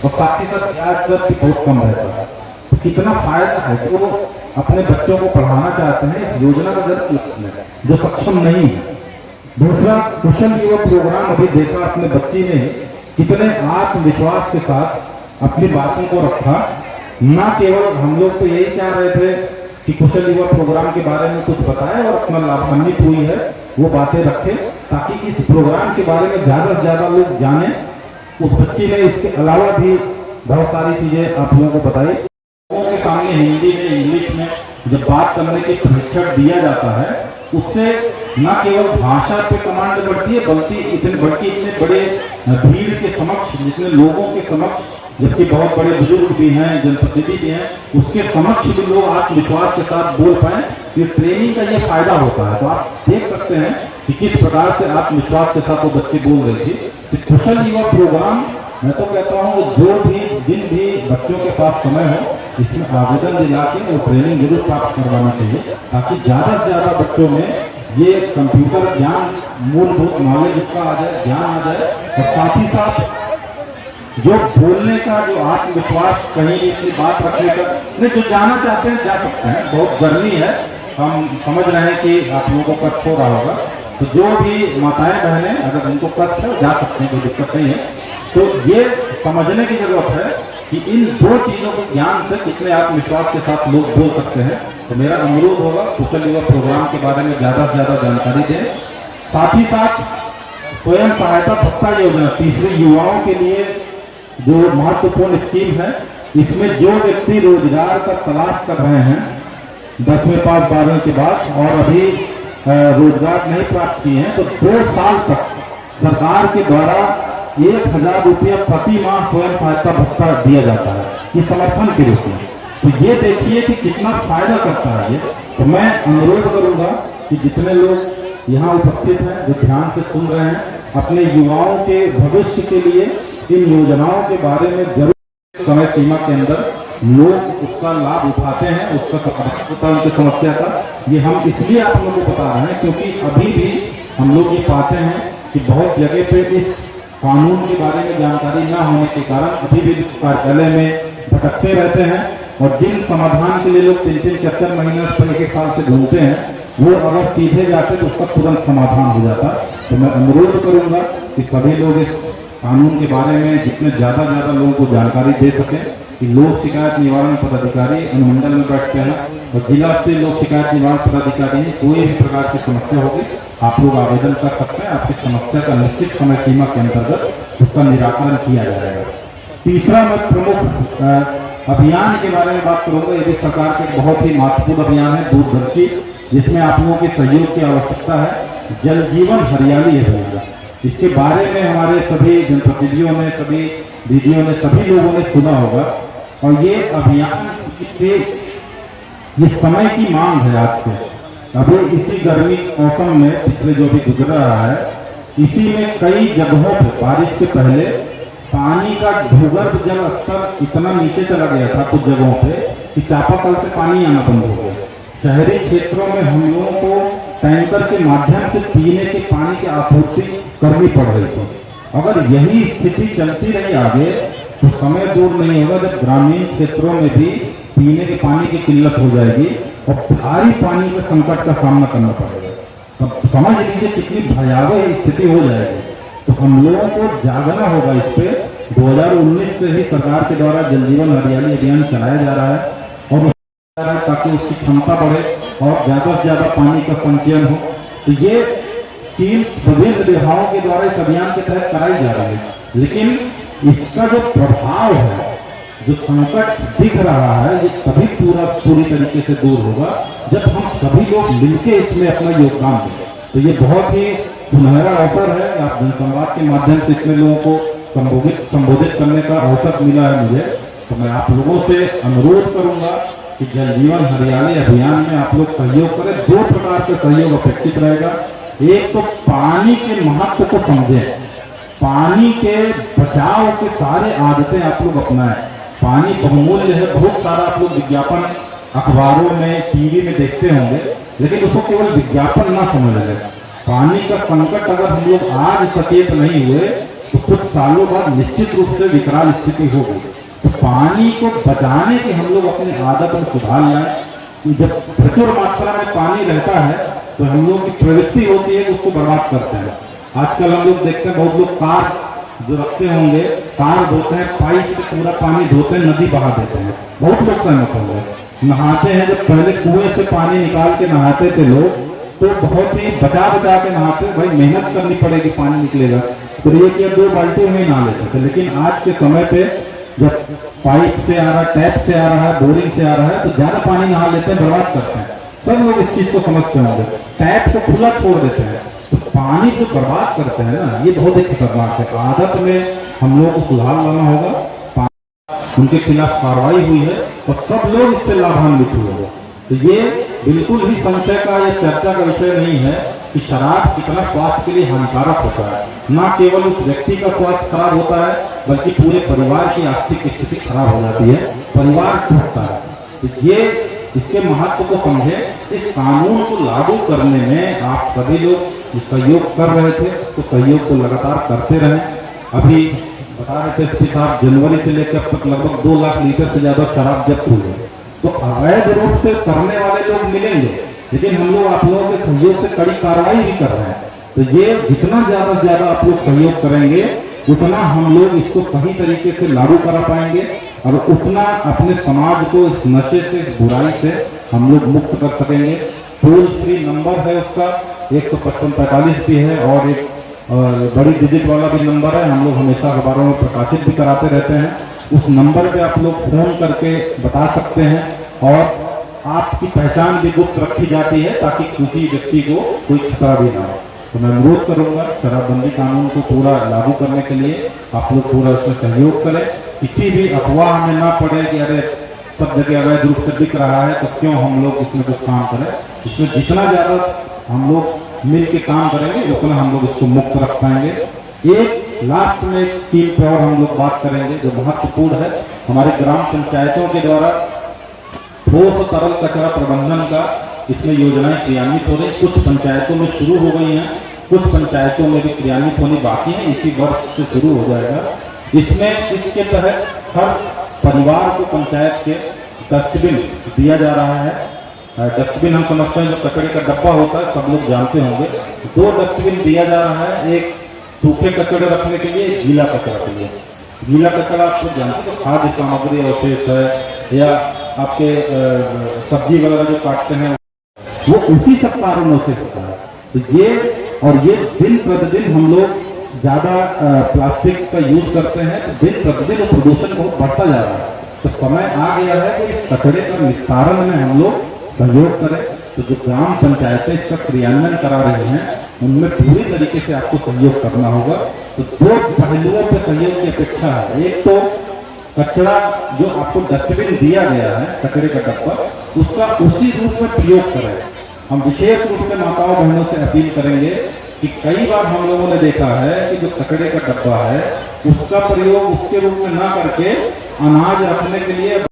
और साथ ही साथ ब्याज दर भी बहुत कम रहता है। तो कितना फायदा है कि वो अपने बच्चों को पढ़ाना चाहते हैं इस योजना का जरिए जो सक्षम नहीं है। दूसरा, कुशल युवा प्रोग्राम अभी देखा अपने बच्ची ने कितने आत्मविश्वास के साथ अपनी बातों को रखा। न केवल हम लोग तो यही चाह रहे थे कि कुशल युवा प्रोग्राम के बारे में कुछ बताए और अपना लाभान्वित हुई है वो बातें रखे ताकि इस प्रोग्राम के बारे में ज्यादा से ज्यादा लोग जाने। उस बच्ची ने इसके अलावा भी बहुत सारी चीजें आप लोगों को बताई। लोगों के सामने हिंदी में, इंग्लिश में जब बात करने के प्रशिक्षण दिया जाता है उससे न केवल भाषा पे कमांड बढ़ती है बल्कि इतने बड़े भीड़ के समक्ष, जितने लोगों के समक्ष, जबकि बहुत बड़े बुजुर्ग भी हैं, जनप्रतिनिधि भी हैं, उसके समक्ष भी लोग आत्मविश्वास के साथ बोल पाए। ये ट्रेनिंग का ये फायदा होता है। तो आप देख सकते हैं कि किस प्रकार से आत्मविश्वास के साथ वो बच्चे बोल रहे थे। कि कुशल युवा प्रोग्राम, मैं तो कहता हूँ जो भी दिन भी बच्चों के पास समय हो इसमें आवेदन दिला के वो ट्रेनिंग जरूर प्राप्त करवाना चाहिए ताकि ज्यादा से ज्यादा बच्चों में ये कंप्यूटर ज्ञान, मूलभूत नॉलेज इसका आ जाए, ज्ञान आ जाए। और साथ ही साथ जो बोलने का जो आत्मविश्वास, कहीं इतनी बात रखने का नहीं, जो जाना चाहते हैं जा सकते हैं। बहुत गर्मी है, हम समझ रहे हैं कि आप लोगों को कष्ट हो रहा होगा। तो जो भी माताएं बहनें अगर उनको कष्ट है जा सकते हैं, कोई दिक्कत नहीं है। तो ये समझने की जरूरत है कि इन दो चीजों के ज्ञान से कितने आत्मविश्वास के साथ लोग बोल सकते हैं। तो मेरा अनुरोध होगा कुशल युवा प्रोग्राम के बारे में ज्यादा से ज्यादा जानकारी दें। साथ ही साथ स्वयं सहायता भत्ता योजना, तीसरे युवाओं के लिए जो महत्वपूर्ण स्कीम है, इसमें जो व्यक्ति रोजगार का तलाश कर रहे हैं 10वें पास 12वें के बाद और अभी रोजगार नहीं प्राप्त किए हैं तो 2 साल तक सरकार के द्वारा 1000 रुपया प्रति माह स्वयं सहायता भत्ता दिया जाता है, ये समर्थन के रूप में। तो ये देखिए कि कितना फायदा करता है ये। तो मैं अनुरोध करूंगा कि जितने लोग यहाँ उपस्थित हैं, जो ध्यान से सुन रहे हैं, अपने युवाओं के भविष्य के लिए इन योजनाओं के बारे में जरूर समय सीमा के अंदर लोग उसका लाभ उठाते हैं, उसका होता है उनकी समस्या का। ये हम इसलिए आप लोगों को बता रहे हैं क्योंकि अभी भी हम लोग ये पाते हैं कि बहुत जगह पे इस कानून के बारे में जानकारी न होने के कारण अभी भी कार्यालय में भटकते रहते हैं और जिन समाधान के लिए लोग 3-3, 4-4 महीने पर 1 साल से ढूंढते हैं वो अगर सीधे जाते तो उसका तुरंत समाधान हो जाता। तो मैं अनुरोध करूंगा कि सभी लोग इस कानून के बारे में जितने ज्यादा लोगों को जानकारी दे सकें। कि लोक शिकायत निवारण पदाधिकारी अनुमंडल में बैठते हैं और जिला स्तरीय लोक शिकायत निवारण पदाधिकारी कोई भी प्रकार की समस्या होगी आप लोग आवेदन कर सकते हैं। आपकी समस्या का निश्चित समय सीमा के अंतर्गत उसका निराकरण किया जाएगा। तीसरा, मैं प्रमुख अभियान के बारे में बात करूंगा। ये भी सरकार के बहुत ही महत्वपूर्ण अभियान है, दूरदर्शी, जिसमें आप लोगों के सहयोग की आवश्यकता है। जल जीवन हरियाली अभियान, इसके बारे में हमारे सभी जनप्रतिनिधियों ने, सभी दीदियों ने, सभी लोगों ने सुना होगा। और ये अभियान ये समय की मांग है आज के। अभी इसी गर्मी मौसम में पिछले जो भी गुजर रहा है, इसी में कई जगहों पर बारिश के पहले पानी का भूगर्भ जल स्तर इतना नीचे चला गया था कुछ जगहों पे कि चापाकल से पानी आना बंद हो गया। शहरी क्षेत्रों में हम लोगों को टैंकर के माध्यम से पीने के पानी की आपूर्ति करनी पड़ रही थी। अगर यही स्थिति चलती रही आगे तो समय दूर नहीं होगा जब ग्रामीण क्षेत्रों में भी पीने के पानी की किल्लत हो जाएगी और भारी पानी के संकट का सामना करना पड़ेगा। तब समझ लीजिए कितनी भयावह स्थिति हो जाएगी। तो हम लोगों को जागना होगा इस पे। 2019 से ही सरकार के द्वारा जल जीवन हरियाली अभियान चलाया जा रहा है और ताकि उसकी क्षमता बढ़े और ज्यादा से ज्यादा पानी का संचयन हो। तो ये स्कीम विभिन्न विभागों के द्वारा इस अभियान के तहत कराई जा रही है, लेकिन इसका जो प्रभाव है, जो संकट दिख रहा है, ये तभी पूरी तरीके से दूर होगा जब हम सभी लोग मिलकर इसमें अपना योगदान दें। तो ये बहुत ही सुनहरा अवसर है। आप जनसंवाद के माध्यम से इतने लोगों को संबोधित करने का अवसर मिला है मुझे। तो मैं आप लोगों से अनुरोध करूंगा कि जल जीवन हरियाली अभियान में आप लोग सहयोग करें। 2 प्रकार के सहयोग अपेक्षित रहेगा। एक तो पानी के महत्व को समझें, पानी के बचाव के सारे आदतें आप लोग अपनाएं। पानी बहुमूल्य है, बहुत सारा आप लोग विज्ञापन अखबारों में, टीवी में देखते होंगे, लेकिन उसको केवल विज्ञापन ना समझ लें। पानी का संकट अगर हम लोग आज सचेत नहीं हुए तो कुछ सालों बाद निश्चित रूप से विकराल स्थिति होगी। तो पानी को बचाने की हम लोग अपनी आदत में सुधार लाएं। जब प्रचुर मात्रा में पानी रहता है तो हम लोग की प्रवृत्ति होती है कि उसको बर्बाद करते हैं। आजकल हम लोग देखते हैं बहुत लोग कार जो रखते होंगे, कार धोते हैं, पाइप से पूरा पानी धोते हैं, नदी बहा देते हैं। बहुत लोग सहमत होंगे। नहाते हैं, जब पहले कुएं से पानी निकाल के नहाते थे लोग, तो बहुत ही बचा बचा के नहाते। भाई मेहनत करनी पड़ेगी, पानी निकलेगा, तो ये कि 2 बाल्टी में नहा लेते थे। लेकिन आज के समय पे जब पाइप से आ रहा है, टैप से आ रहा है, बोरिंग से आ रहा है, तो ज्यादा पानी नहा लेते हैं, बर्बाद करते हैं। सब लोग इस चीज को समझते होंगे। टैप को खुला छोड़ देते हैं, तो पानी जो बर्बाद करते हैं ना, ये बहुत ही खतरनाक है। आदत में हम लोग को सुधार लाना होगा। उनके खिलाफ कार्रवाई हुई है और सब लोग इससे लाभान्वित हुए हैं। तो ये बिल्कुल ही संशय का या चर्चा का विषय नहीं है कि शराब कितना स्वास्थ्य के लिए हानिकारक होता है। न केवल उस व्यक्ति का स्वास्थ्य खराब होता है, बल्कि पूरे परिवार की आर्थिक स्थिति खराब हो जाती है, परिवार टूटता है। तो ये इसके महत्व को समझे। इस कानून को लागू करने में आप सभी लोग जो सहयोग कर रहे थे, तो सहयोग को लगातार करते रहें। अभी बता रहे थे एसपी साहब, जनवरी से लेकर अब तक लगभग 2 लाख लीटर से ज्यादा शराब जब्त हुई है। तो अवैध रूप से करने वाले लोग मिलेंगे, लेकिन हम लोग आप लोगों के सहयोग से कड़ी कार्रवाई भी कर रहे हैं। तो ये जितना ज्यादा से ज्यादा आप लोग सहयोग करेंगे, उतना हम लोग इसको सही तरीके से लागू करा पाएंगे और उतना अपने समाज को इस नशे से, इस बुराई से हम लोग मुक्त कर सकेंगे। टोल फ्री नंबर है उसका 15545 भी है, और एक बड़ी डिजिट वाला भी नंबर है। हम लोग हमेशा अखबारों में प्रकाशित भी कराते रहते हैं। उस नंबर पे आप लोग फोन करके बता सकते हैं, और आपकी पहचान भी गुप्त रखी जाती है ताकि किसी व्यक्ति को कोई खतरा भी ना हो। तो मैं अनुरोध करूंगा, शराबबंदी कानून को पूरा लागू करने के लिए आप लोग पूरा उसमें सहयोग करें। किसी भी अफवाह में ना पड़े कि अरे सब जगह अवैध रूप से बिक रहा है तो क्यों हम लोग इसमें कुछ काम करें। इसमें जितना ज्यादा हम लोग मिल के काम करेंगे, उतना हम लोग इसको मुक्त रख पाएंगे। एक लास्ट में एक स्कीम पे और हम लोग बात करेंगे जो महत्वपूर्ण है। हमारे ग्राम पंचायतों के द्वारा ठोस और तरल कचरा प्रबंधन का इसमें योजनाएं क्रियान्वित हो रही। कुछ पंचायतों में शुरू हो गई हैं, कुछ पंचायतों में भी क्रियान्वित होनी बाकी है, इसी वर्ष से शुरू हो जाएगा। इसमें इसके तहत हर परिवार को पंचायत के डस्टबिन दिया जा रहा है। डस्टबिन हम समझते हैं जो कचरे का डब्बा होता है, सब लोग जानते होंगे। 2 डस्टबिन दिया जा रहा है, एक सूखे कचरे रखने के लिए, गीला कचरा के लिए। गीला कचरा आप लोग जानते हैं, खाद्य सामग्री अवशेष है या आपके सब्जी वगैरह जो काटते हैं, वो उसी सब कारणों से होता है। तो ये दिन प्रतिदिन हम लोग ज्यादा प्लास्टिक का यूज करते हैं, तो दिन प्रतिदिन प्रदूषण बहुत बढ़ता जा रहा है। तो समय आ गया है कि इस कचरे का निस्तारण में हम लोग सहयोग करें। तो जो ग्राम पंचायतें इसका क्रियान्वयन करा रही हैं, उनमें पूरी तरीके से आपको सहयोग करना होगा। तो 2 पहलुओं पर सहयोग की अपेक्षा है। एक तो कचरा जो आपको डस्टबिन दिया गया है, कचरे का डब्बा, उसका उसी रूप में प्रयोग करें। हम विशेष रूप से माताओं बहनों से अपील करेंगे कि कई बार हम लोगों ने देखा है कि जो कचरे का डब्बा है, उसका प्रयोग उसके रूप में ना करके अनाज रखने के लिए